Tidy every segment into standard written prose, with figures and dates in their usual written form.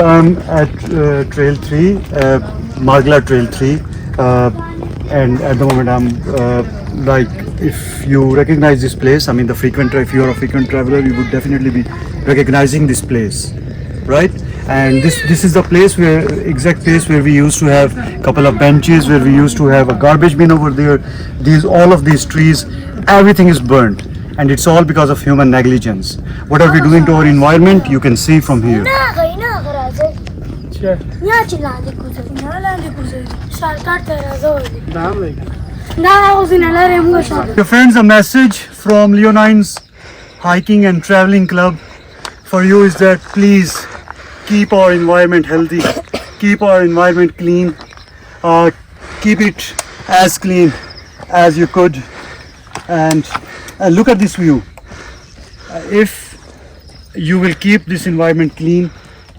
I'm at Trail 3, Margla Trail 3, and at the moment I'm like, if you recognize this place, I mean if you're a frequent traveler, you would definitely be recognizing this place, right? And this is the place exact place where we used to have a couple of benches, where we used to have a garbage bin over there. All of these trees, everything is burnt, and it's all because of human negligence. What are we doing to our environment? You can see from here. Your friends, a message from Leonine's Hiking and Traveling Club for you is that please keep our environment healthy, keep our environment clean, keep it as clean as you could, and look at this view. If you will keep this environment clean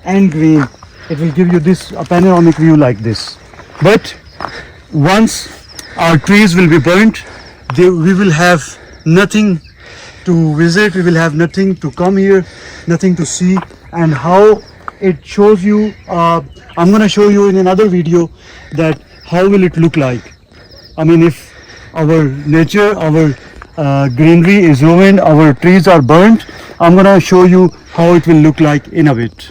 and green, it will give you a panoramic view like this. But once our trees will be burnt, we will have nothing to visit, we will have nothing to come here, nothing to see. And how it shows you, I'm going to show you in another video that how will it look like. I mean, if our nature, our greenery is ruined, our trees are burnt, I'm going to show you how it will look like in a bit.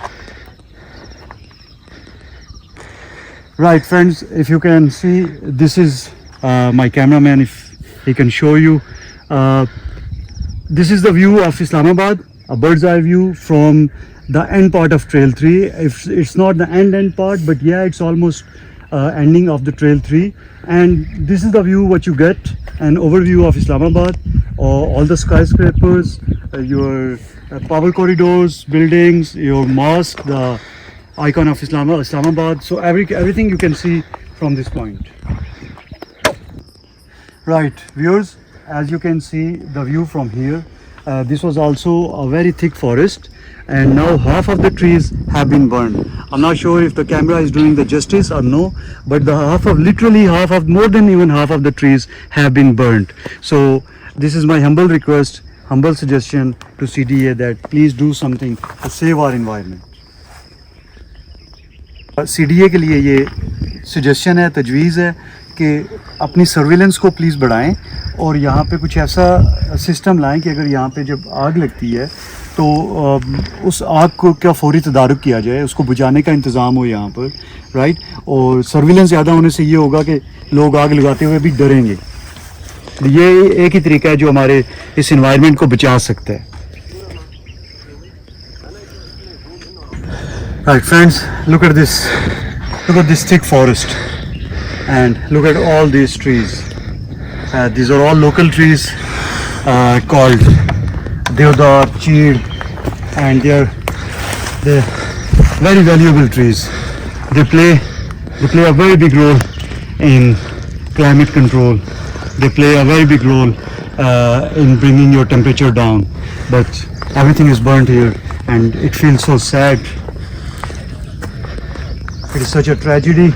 Right friends, if you can see, this is my cameraman, if he can show you. This is the view of Islamabad, a bird's eye view from the end part of Trail 3. It's not the end part, but yeah, it's almost ending of the Trail 3. And this is the view what you get, an overview of Islamabad, all the skyscrapers, your power corridors, buildings, your mosque, the icon of Islamabad. So everything you can see from this point. Right, viewers, as you can see the view from here, this was also a very thick forest, and now half of the trees have been burned. I'm not sure if the camera is doing the justice or no, but more than even half of the trees have been burned. So this is my humble request, humble suggestion to CDA that please do something to save our environment. CDA के लिए ये suggestion है, तजवीज़ है कि अपनी surveillance को please बढ़ाएं और यहाँ पे कुछ ऐसा सिस्टम लाएं कि अगर यहाँ पे जब आग लगती है तो उस आग को क्या फौरी तदारुक किया जाए, उसको बुझाने का इंतज़ाम हो यहाँ पर, राइट। और सर्विलेंस ज़्यादा होने से ये होगा कि लोग आग लगाते हुए भी डरेंगे। ये एक ही तरीका है जो हमारे इस इन्वायरमेंट को बचा सकता है। Right friends, look at this thick forest, and look at all these trees. These are all local trees called Deodar, Cheed, and they're very valuable trees. They play a very big role in climate control. They play a very big role in bringing your temperature down. But everything is burnt here, and it feels so sad. It is such a tragedy